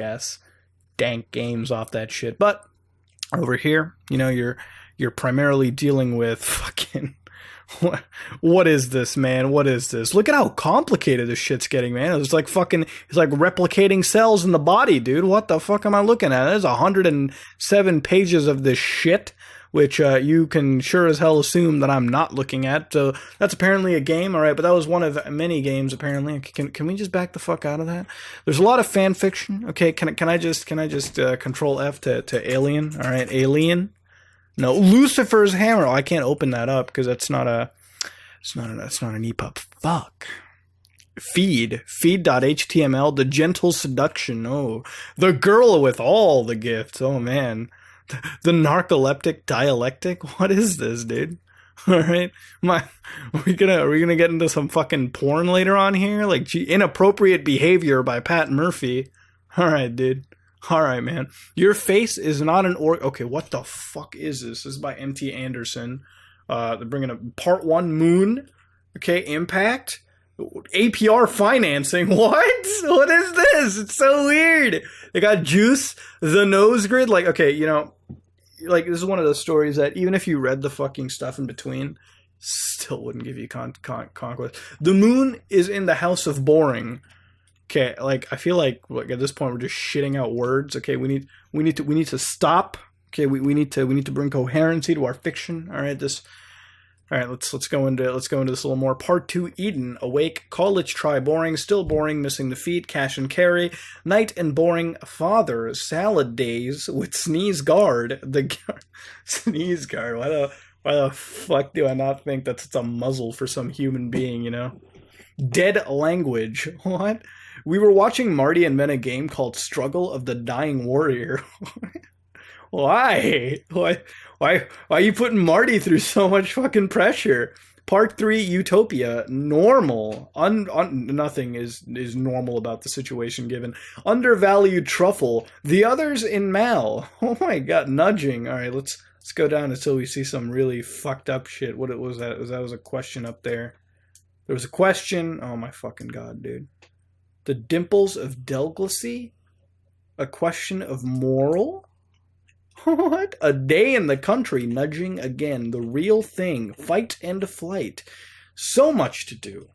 games off that shit. But over here, you know, you're primarily dealing with fucking what is this, man? What is this? Look at how complicated this shit's getting, man. It's like replicating cells in the body, dude. What the fuck am I looking at? There's 107 pages of this shit, which you can sure as hell assume that I'm not looking at. So that's apparently a game, all right, but that was one of many games apparently. Can we just back the fuck out of that? There's a lot of fan fiction. Okay, can I just control F to Alien? All right, Alien. No, Lucifer's Hammer. Oh, I can't open that up because it's not an EPUB. Fuck. Feed.html. The Gentle Seduction. Oh, the girl with all the gifts. Oh man, the narcoleptic dialectic. What is this, dude? All right, are we gonna get into some fucking porn later on here? Like inappropriate behavior by Pat Murphy. All right, dude. Alright, man. Your face is not an Okay, what the fuck is this? This is by M.T. Anderson. They're bringing up Part 1 Moon. Okay, Impact. APR financing. What? What is this? It's so weird. They got Juice, The Nose Grid. Like, okay, you know, like, this is one of those stories that even if you read the fucking stuff in between, still wouldn't give you conquest. The moon is in the house of boring. Okay, like I feel like at this point we're just shitting out words. Okay, we need to stop. Okay, we need to bring coherency to our fiction. All right, let's go into this a little more. Part 2 Eden, Awake, College Try, Boring, Still Boring, Missing the Feet, Cash and Carry, Night and Boring, Father, Salad Days with Sneeze Guard, Sneeze Guard. Why the fuck do I not think that's a muzzle for some human being, you know? Dead Language. What? We were watching Marty and Men a game called Struggle of the Dying Warrior. Why? Why are you putting Marty through so much fucking pressure? Part 3 Utopia. Normal. Nothing is normal about the situation given. Undervalued Truffle. The Others in Mal. Oh my god, nudging. Alright, let's go down until we see some really fucked up shit. What was that? That was a question up there. There was a question. Oh my fucking god, dude. The Dimples of Delglacy? A question of moral? What? A Day in the Country, Nudging Again, The Real Thing, Fight and Flight. So much to do.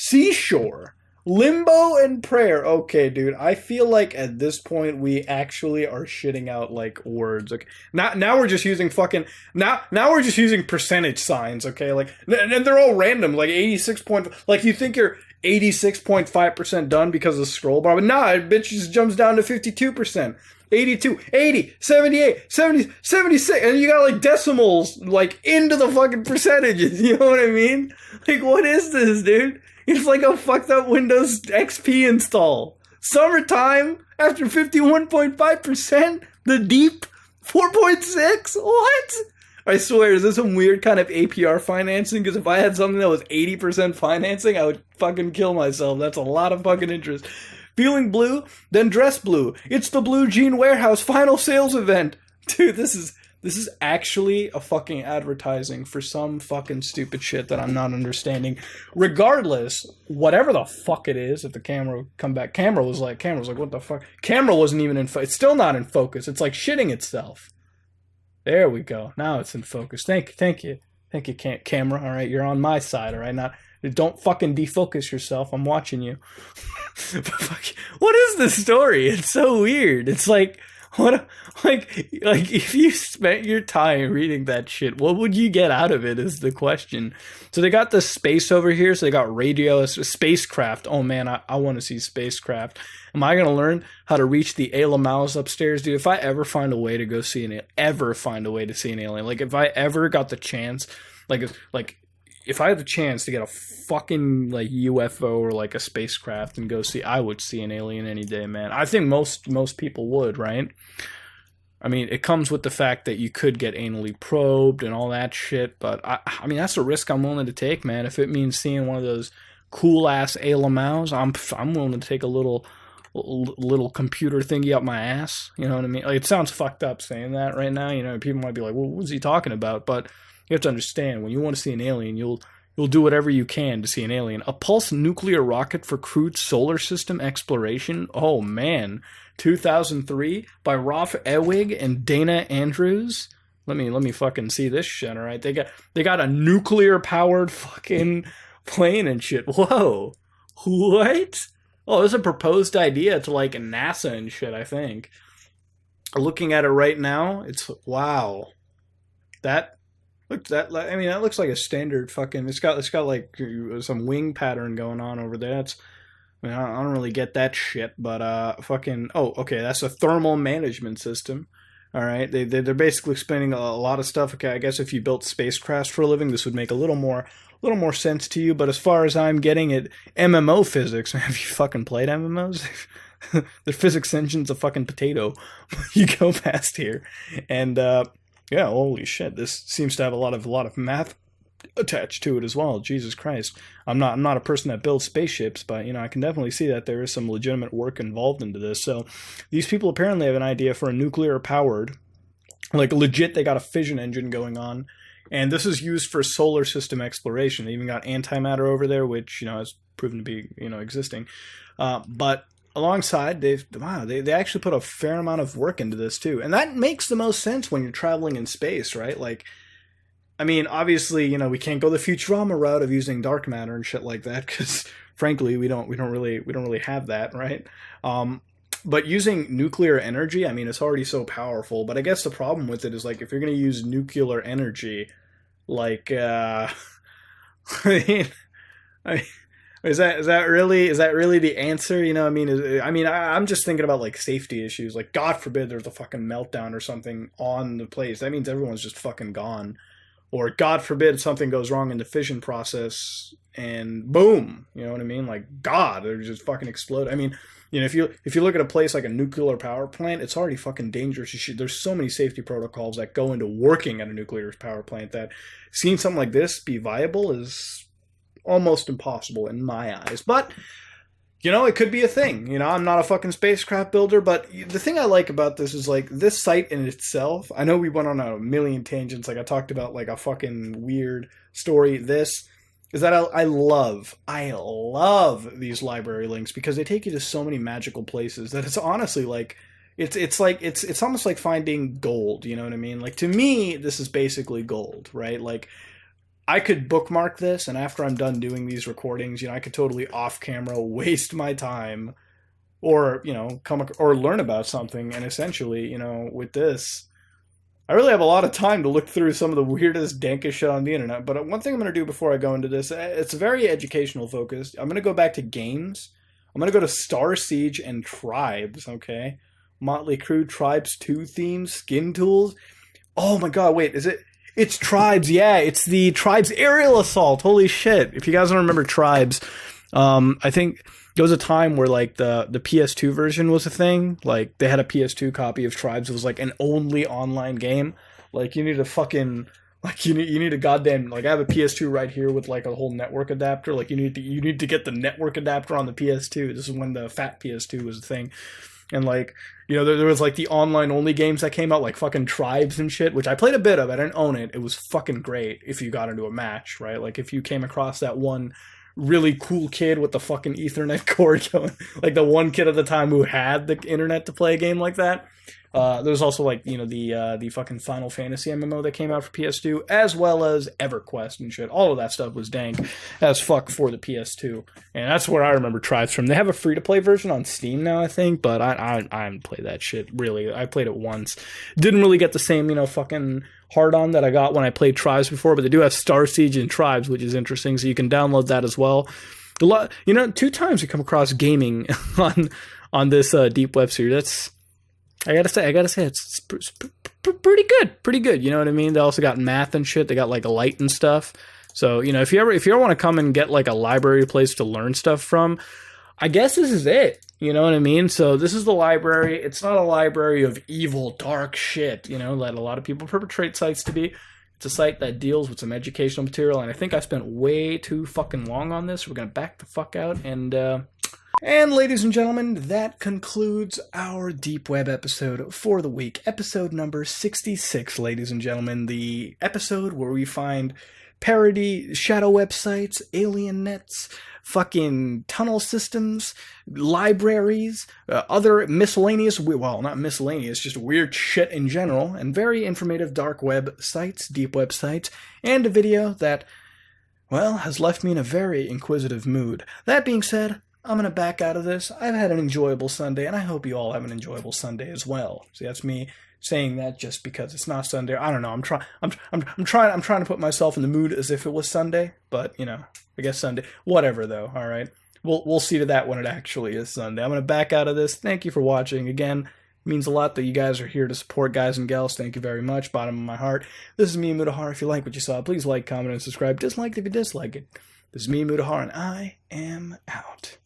seashore. Limbo and prayer. Okay, dude. I feel like at this point we actually are shitting out like words. Like now we're just using fucking now we're just using percentage signs. Okay, like and they're all random. Like 86 point. Like you think you're 86.5% done because of the scroll bar, but nah, it bitch just jumps down to 52%. 82, 80, 78, 70, 76, and you got like decimals like into the fucking percentages. You know what I mean? Like what is this, dude? It's like a fucked up Windows XP install. Summertime after 51.5%? The deep 4.6? What? I swear, is this some weird kind of APR financing? Because if I had something that was 80% financing, I would fucking kill myself. That's a lot of fucking interest. Feeling blue? Then dress blue. It's the Blue Jean Warehouse final sales event. Dude, this is actually a fucking advertising for some fucking stupid shit that I'm not understanding. Regardless, whatever the fuck it is, if the camera would come back, camera was like, what the fuck? Camera wasn't even in focus. It's still not in focus. It's like shitting itself. There we go. Now it's in focus. Thank you, camera. All right, you're on my side. All right, now don't fucking defocus yourself. I'm watching you. What is this story? It's so weird. It's like, what, like if you spent your time reading that shit, what would you get out of it is the question. So they got the space over here. So they got radio, spacecraft. Oh man, I want to see spacecraft. Am I going to learn how to reach the AYYLMAOs upstairs? Dude, if I ever find a way to go see an alien, like if I ever got the chance, like if I had the chance to get a fucking like UFO or like a spacecraft and go see, I would see an alien any day, man. I think most people would, right? I mean, it comes with the fact that you could get anally probed and all that shit, but I mean, that's a risk I'm willing to take, man. If it means seeing one of those cool ass AYYLMAOs, I'm willing to take a little computer thingy up my ass. You know what I mean? Like, it sounds fucked up saying that right now. You know, people might be like, well, what's he talking about? But you have to understand, when you want to see an alien, you'll do whatever you can to see an alien. A pulse nuclear rocket for crewed solar system exploration? Oh, man. 2003 by Rolf Ewig and Dana Andrews. Let me fucking see this shit, all right? They got a nuclear-powered fucking plane and shit. Whoa. What? Oh, it's a proposed idea to, like, NASA and shit, I think. Looking at it right now, it's, wow. That looks like a standard fucking, it's got like some wing pattern going on over there. I don't really get that shit, but, fucking, oh, okay, that's a thermal management system. All right, they're basically explaining a lot of stuff. Okay, I guess if you built spacecrafts for a living, this would make a little more sense to you. But as far as I'm getting it, MMO physics. Have you fucking played MMOs? The physics engine's a fucking potato. You go past here, and yeah, holy shit, this seems to have a lot of math attached to it as well. Jesus Christ, I'm not a person that builds spaceships, but you know, I can definitely see that there is some legitimate work involved into this. So these people apparently have an idea for a nuclear powered, like legit, they got a fission engine going on, and this is used for solar system exploration. They even got antimatter over there, which, you know, has proven to be, you know, existing. But alongside, they actually put a fair amount of work into this too, and that makes the most sense when you're traveling in space, right? Like, I mean, obviously, you know, we can't go the Futurama route of using dark matter and shit like that, because frankly, we don't really have that, right? But using nuclear energy, I mean, it's already so powerful. But I guess the problem with it is, like, if you're going to use nuclear energy, like, I mean, is that really the answer? You know, I mean, I'm just thinking about like safety issues. Like, God forbid there's a fucking meltdown or something on the place. That means everyone's just fucking gone. Or God forbid something goes wrong in the fission process and boom, you know what I mean? Like, God, they're just fucking explode. I mean, you know, if you look at a place like a nuclear power plant, it's already fucking dangerous. There's so many safety protocols that go into working at a nuclear power plant that seeing something like this be viable is almost impossible in my eyes. But, you know, it could be a thing. You know, I'm not a fucking spacecraft builder, but the thing I like about this is, like, this site in itself, I know we went on a million tangents, like I talked about, like, a fucking weird story. This is that I love these library links because they take you to so many magical places that it's honestly like, it's almost like finding gold, you know what I mean? Like, to me, this is basically gold, right? Like, I could bookmark this, and after I'm done doing these recordings, you know, I could totally off camera waste my time, or you know, come or learn about something. And essentially, you know, with this, I really have a lot of time to look through some of the weirdest, dankest shit on the internet. But one thing I'm going to do before I go into this, it's very educational focused. I'm going to go back to games. I'm going to go to Star Siege and Tribes, okay? Motley Crue Tribes 2 themes, skin tools. Oh my god, wait, is it? It's Tribes, yeah, it's the Tribes Aerial Assault. Holy shit. If you guys don't remember Tribes, I think there was a time where like the PS2 version was a thing. Like they had a PS2 copy of Tribes. It was like an only online game. Like you need a fucking like you need a goddamn like I have a PS2 right here with like a whole network adapter. Like you need to get the network adapter on the PS2. This is when the fat PS2 was a thing. And like, you know, there was like the online only games that came out, like fucking Tribes and shit, which I played a bit of. I didn't own it. It was fucking great if you got into a match, right? Like if you came across that one really cool kid with the fucking Ethernet cord going, like the one kid at the time who had the internet to play a game like that. There's also like, you know, the fucking Final Fantasy MMO that came out for PS2, as well as EverQuest and shit. All of that stuff was dank as fuck for the PS2, and that's where I remember Tribes from. They have a free to play version on Steam now, I think, but I didn't play that shit really. I played it once, didn't really get the same, you know, fucking hard on that I got when I played Tribes before. But they do have Star Siege and Tribes, which is interesting, so you can download that as well. You know, 2 times we come across gaming on this deep web series. That's I gotta say, it's pretty good. You know what I mean? They also got math and shit. They got like light and stuff. So you know, if you ever want to come and get like a library place to learn stuff from, I guess this is it. You know what I mean? So this is the library. It's not a library of evil, dark shit. You know, that a lot of people perpetrate sites to be. It's a site that deals with some educational material, and I think I spent way too fucking long on this. We're gonna back the fuck out And ladies and gentlemen, that concludes our Deep Web episode for the week. Episode number 66, ladies and gentlemen. The episode where we find parody shadow websites, Alienets, fucking tunnel systems, libraries, other miscellaneous, well, not miscellaneous, just weird shit in general, and very informative dark web sites, deep web sites, and a video that, well, has left me in a very inquisitive mood. That being said, I'm going to back out of this. I've had an enjoyable Sunday, and I hope you all have an enjoyable Sunday as well. See, that's me saying that just because it's not Sunday. I don't know. I'm trying to put myself in the mood as if it was Sunday, but you know, I guess Sunday. Whatever though. All right. We'll see to that when it actually is Sunday. I'm going to back out of this. Thank you for watching. Again, it means a lot that you guys are here to support guys and gals. Thank you very much. Bottom of my heart. This is me, Mudahar. If you like what you saw, please like, comment, and subscribe. Dislike if you dislike it. This is me, Mudahar, and I am out.